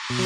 प्रभु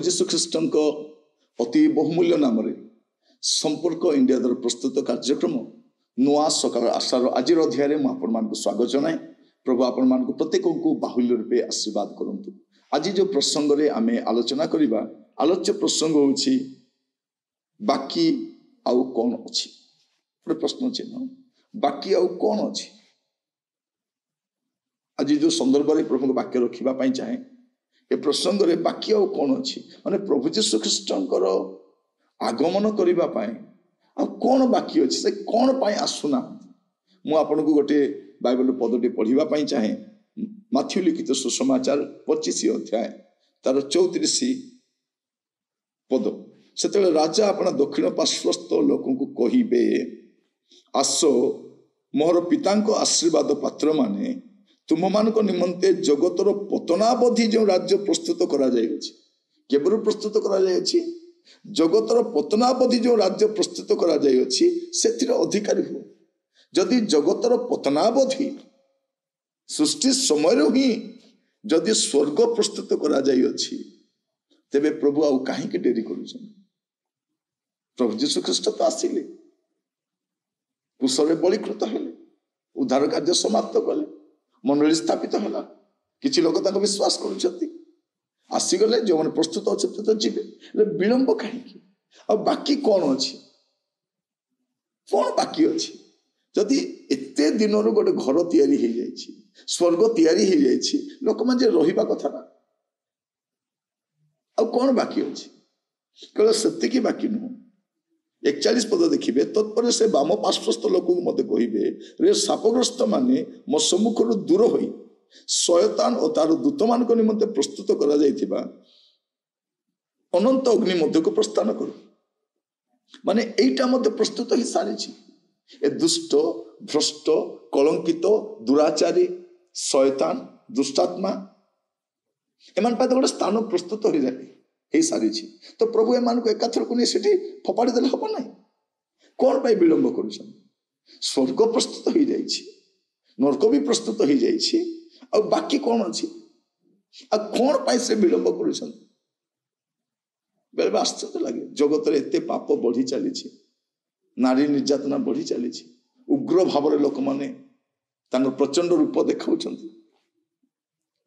जीशु ख्रीष्ट अति बहुमूल्य नाम संपर्क इंडिया द्वारा प्रस्तुत कार्यक्रम नुआ सकाल आशार आज अध्याय में स्वागत जनाए। प्रभु आपण मान प्रत्येक को बाहुल्य रूपे आशीर्वाद करंतु। आज जो प्रसंग रे आमे आलोचना करिबा आलोच्य प्रसंग होछि बाकी आउ कौन अछि। गोटे प्रश्न चिन्ह बाकी आउ कौन अछि। आज जो संदर्भ रे प्रभु वाक्य रखिबा पई चाहे ए प्रसंग रे बाकी आउ कौन अछि माने प्रभु जीशु ख्रीष्टंकर आगमन करिबा पई आ कौन बाकी अछि से कौन पई आसुना। मु आपन को गोटे बाइबल पदटी पढ़िबा पई चाहे माथ्यू लिखित सुसमाचार 25 अध्याय तार 34 पद। सेतले राजा अपना दक्षिण पार्श्वस्थ लोकों को कहिबे आसो मोर पितांको आशीर्वाद पात्र माने तुम मान निमंते जगतर पतनावधि जो राज्य प्रस्तुत करा जायछि। केवल प्रस्तुत करा जायछि जगतर पतनावधि जो राज्य प्रस्तुत करा जायछि सेतिर अधिकारी हो। जदि जगतर पतनावधि सृष्टि समय ही जदि स्वर्ग प्रस्तुत करा जायछि तेबे प्रभु आउ काहे के डेरी करूछन। प्रभु जीशु ख्रीष्ट तो आसिले कुशले बलिकृत हेले उद्धार कार्य समाप्त कले मंडली स्थापित है। किछि लोक ताको विश्वास करुछथि आसीगले जो मन प्रस्तुत अच्छे तो जीवे विलंब कहीं आ बाकी कौन अच्छी कौन बाकी अच्छी। जदि एते दिन गोटे घर तैयारी हो जाइए स्वर्ग तैयारी हो जाइए लोक मैंने रहिबा कथा ना आ कौन बाकी अच्छी केवल सेतिकी बाकी नुह। 41 पद देखिए तत्पर से बाम पार्श्वस्थ लोक मत कहे रे शापग्रस्त माने मो सम्मुख दूर हो शयतान और तार दूत मान निमंते प्रस्तुत करा जाइथिबा अनंत अग्नि मध्य को प्रस्थान करो। माने एटा मध्य प्रस्तुत ही सारी ए दुष्ट भ्रष्ट कलंकित दुराचारी शयतान दुष्टात्मा एमान पाते गोटे स्थान प्रस्तुत हो जाए हे सारी तो प्रभु एमान को एकाथर को नहीं सेठी फोपाड़ी देले हबो नहीं। कौन पाई विलंब करूछन। स्वर्ग प्रस्तुत हो जाइछि नरक भी प्रस्तुत हो जाइछि आ बाकी कौन अछि आ कौन पाई से विलंब करूछन। बेले आश्चर्य लगे जगत रे एते पाप बढ़ी चली नारी निर्यातना बढ़ी चली उग्र भाव लोक माने प्रचंड रूप देखाउछंती।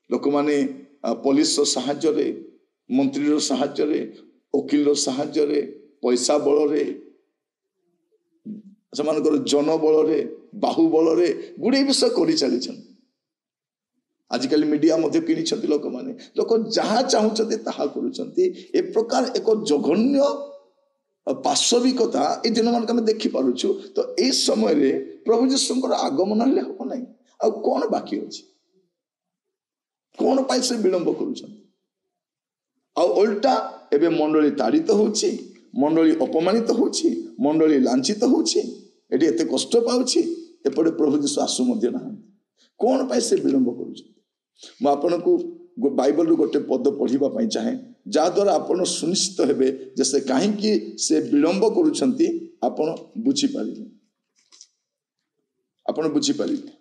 लोक माने पुलिस साहाय्य रे मंत्री साहाय्य रे वकील साहाय्य रे पैसा बल रे सेमानकर जन बल रे बाहुबल रे गुड़े विषय कर चली। आजिकल मीडिया मध्य किणी लोक माने लोक जहाँ चाहते ताहा करुछंती। ए प्रकार एक जघन्य पार्श्विकता ए दिन मान आम देखि पारुछु। तो ए समय रे प्रभु जीशुंकर आगमन हेले हो नहीं आ कौन बाकी अछि कौन पाई से विलंब करुछंती। आ उल्टा एबे मंडली ताड़ित होछि मंडली अपमानित होछि मंडली लांछित होछि एटी एते कष्ट पाउछि एपटे प्रभु जीशु आसु मध्य ना कौन पाई से विलंब करुछंती। मु आपन को बाइबल गोटे पद पढ़िबा पई चाहे जा द्वारा आपण सुनिश्चित हेबे जे से काहे कि से विलंब करुछंती आपण बुझी पारिबे आपण बुझी पारिबे।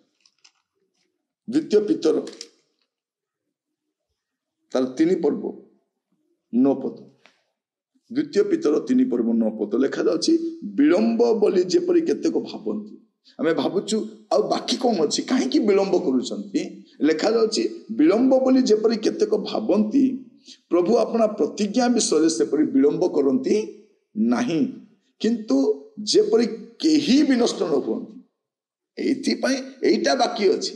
द्वितीय पितर तार 3 पर्व 9 पद द्वितीय पितर 3 पर्व 9 पद लिखा जाउछि विलंब बोली जेपरि केते को भाबंती आमे भाबुछु आ बाकी कौन अछि काहे कि विलंब करूछंती। लिखा जाउछि विलंब बोली जेपरि केते को भाबंती प्रभु अपना प्रतिज्ञा विषय से परि विलंब करंती नाही किंतु जेपरि केही भी नष्ट न होंती एथि पई एटा बाकी अछि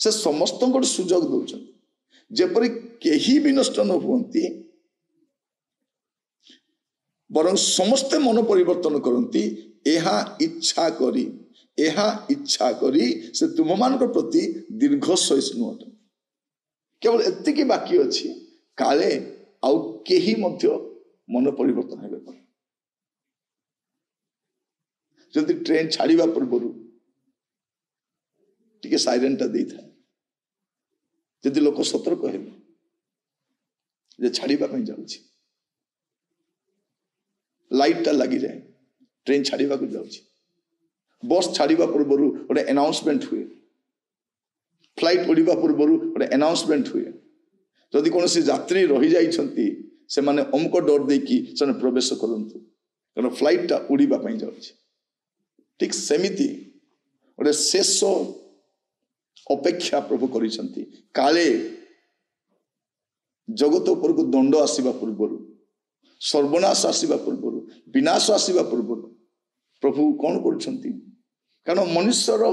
से समस्त सुजोग दौरान जेपरी केही भी नष्ट न हुअन्ति बरं समस्ते मन परिवर्तन करती एहा इच्छा करी से तुम मान प्रति दीर्घ सहिष्णु अट केवल एतिकी बाकी अच्छी काले आउ केही मध्य मन परिवर्तन हेबे पर जदि ट्रेन छाड़िबा पूर्व टिके साइरेन टा देई था जदि लोक सतर्क हेबे जे छाड़िबा पई जाउछि लाइट टा लगी जाए ट्रेन छाड़िबा को जाउछि बस छाड़िबा पूर्व गोटे अनाउंसमेंट हुए फ्लाइट उड़िबा पूर्व गोटे अनाउंसमेंट हुए जदि कौन यात्री रही जाइछंती से माने अमुक डर देकी से प्रवेश करंतु कारण फ्लाइट टा उड़िबा पई जाउछि ठीक सेमिति गोटे शेष अपेक्षा प्रभु करिसंती काले जगत उपर को दंड आसीबा पूर्व सर्वनाश आसीबा पूर्व विनाश आसीबा पूर्व प्रभु कौन करुछंती कारण मनुष्यर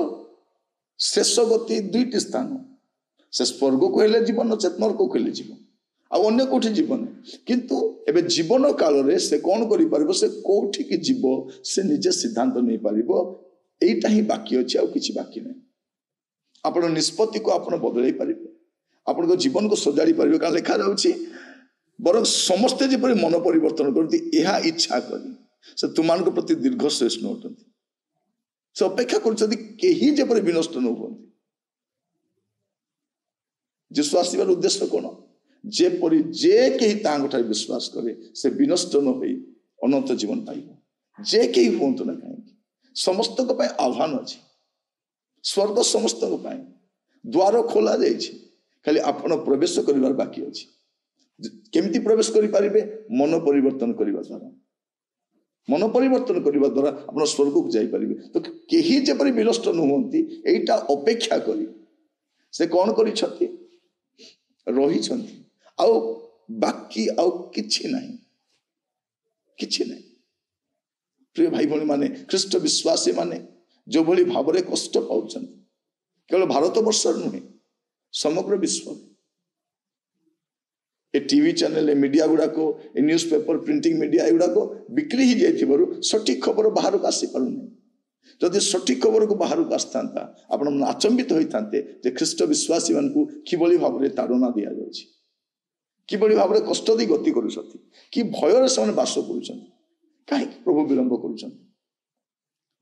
शेष गति दुईटी स्थान से स्वर्ग को हेले जीवन चेतनर को हेले जीवन आ अन्य कोठी जीवन किंतु एबे जीवन काल रे से कौन करि परबो से कोठी की जीव से निजे सिद्धांत नहीं पारिबो एटा ही बाकी अछि आ किछि बाकी नै आपण निष्पत्ति को आपण बदलै पारिबे आपण को जीवन को सजाड़ी पारिबे का लिखा जाउछि बरं समस्ते जेपरि मन परिवर्तन करती एहा इच्छा करी से तुमान को प्रति दीर्घ सहिष्णु अटंती से अपेक्षा करछथि केही जेपरि विनष्ट न होवंती यीशु आसीबार उद्देश्य कोन जेपरि जे केही तांगठाय विश्वास करे से विनष्ट न होई अनंत जीवन पाइबो जे केही होंतो ना काहे समस्त को पय आह्वान अछि स्वर्ग समस्त को पय द्वार खोला जायछि खाली आपण प्रवेश करिवार बाकी अछि केमिति प्रवेश करि पारिबे मन परिवर्तन करिवा द्वारा मन परिवर्तन करने द्वारा आप स्वर्ग को जापरि तो कहीं जेपरी विनष्ट नुहति एटा अपेक्षा करी से कौन करी आउ बाकी आउ किछि नहीं प्रिय भाई भौणी माने ख्रीष्ट विश्वासी माने जो भली भाव में कष्ट पाउछ केवल भारत वर्ष नुहे समग्र विश्व ए टीवी चैनल मीडिया गुड़ाक ए न्यूज पेपर प्रिंटिंग मीडिया एगुड़ाक बिक्री ही जाइथिबारु सठिक खबर बाहर को आसी पारुनी जदि सठिक खबर को बाहर को आसता आपण आचंबित होइथांते जे ख्रीष्ट विश्वासी मानकु किबळी भाव में ताड़ना दिया जाउछि किबळी भाव में कष्ट दी गति करूछथि कि भय रे से बास करूछथि काहे प्रभु विलंब करूछथि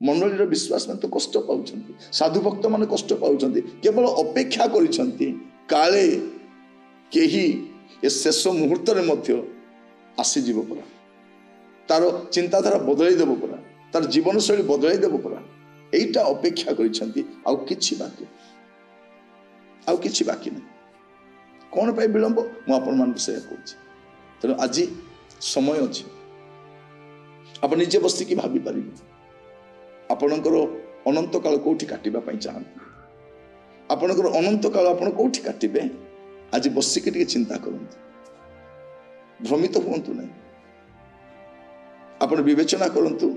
मंडलीर विश्वास में तो कष्ट पाउछथि साधु भक्त माने कष्ट पाउछथि केवल अपेक्षा करिछथि काले केही ए शेष मुहूर्त मध्य आसीजीव परा तार चिंताधारा बदल देव परा तार जीवन शैली बदल देव परा एटा अपेक्षा करिछंती आउ किछि बाकी नहीं कौन पाई विलंब मु आपण मान से कहूँ तेणु आज समय अच्छी आप निजे बसिकी भाभी पारे आपणकर अनंत काल कौटी काटिबा चाहते आपणकर अनंत काल आपण कौटी काटिबे आज बसिकी टिके चिंता करंतु भ्रमित हुंतु नहीं आपण विवेचना करंतु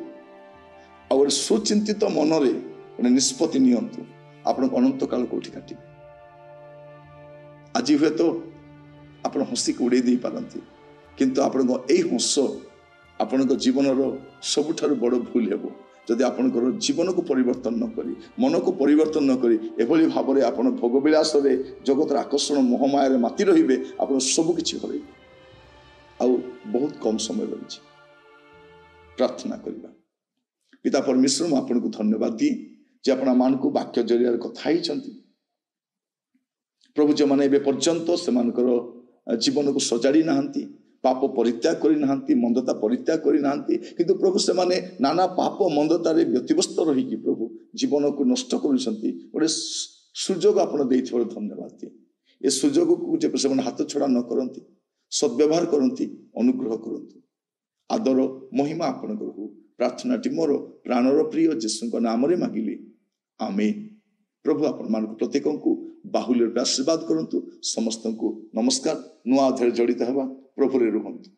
और सुचिंतित मन रे निष्पत्ति नियंतु आपण अनंत काल कौटी काटिबे आज हुए तो आपण हसी को उड़े दे पारंती किंतु आपण एई हंस आपण जीवन सबुठारु बड़ भूल हेबो जदि आपणकर जीवन को परिवर्तन न करी मन को परिवर्तन न करी एभली भाव में आपण भोगविलास रे जगतर आकर्षण मोहमाया रे माती रहिबे आपण सब किछि हरइबे आउ बहुत कम समय रही प्रार्थना करबा पिता परमेश्वर मु आपन को धन्यवाद दी जे आपण मान को वाक्य जरिया कथा हिचंती प्रभु जो माने एबे पर्यंत से मानकर जीवन को सजाड़ी नाहंती पाप परित्याग करी नाहंती मंदता परित्याग करी नाहंती किंतु प्रभु से माने नाना पाप मंदता रे व्यतिव्यस्त रही कि प्रभु जीवन को नष्ट करूछंती गोटे सुजोग आपण देइथिबार धन्यवाद दी ए सुजोग को जे से माने हाथ छड़ा न करंती सद्व्यवहार करंती अनुग्रह करंतु आदर महिमा आपण को प्रार्थनाटी मोर प्राणर प्रिय यीशु नाम रे मागिली आमेन प्रभु आपण मान प्रत्येक को बाहुल्य आशीर्वाद करंतु समस्त को नमस्कार नुआ अध्याय जड़ित हवा प्रभु रे रुहंतु।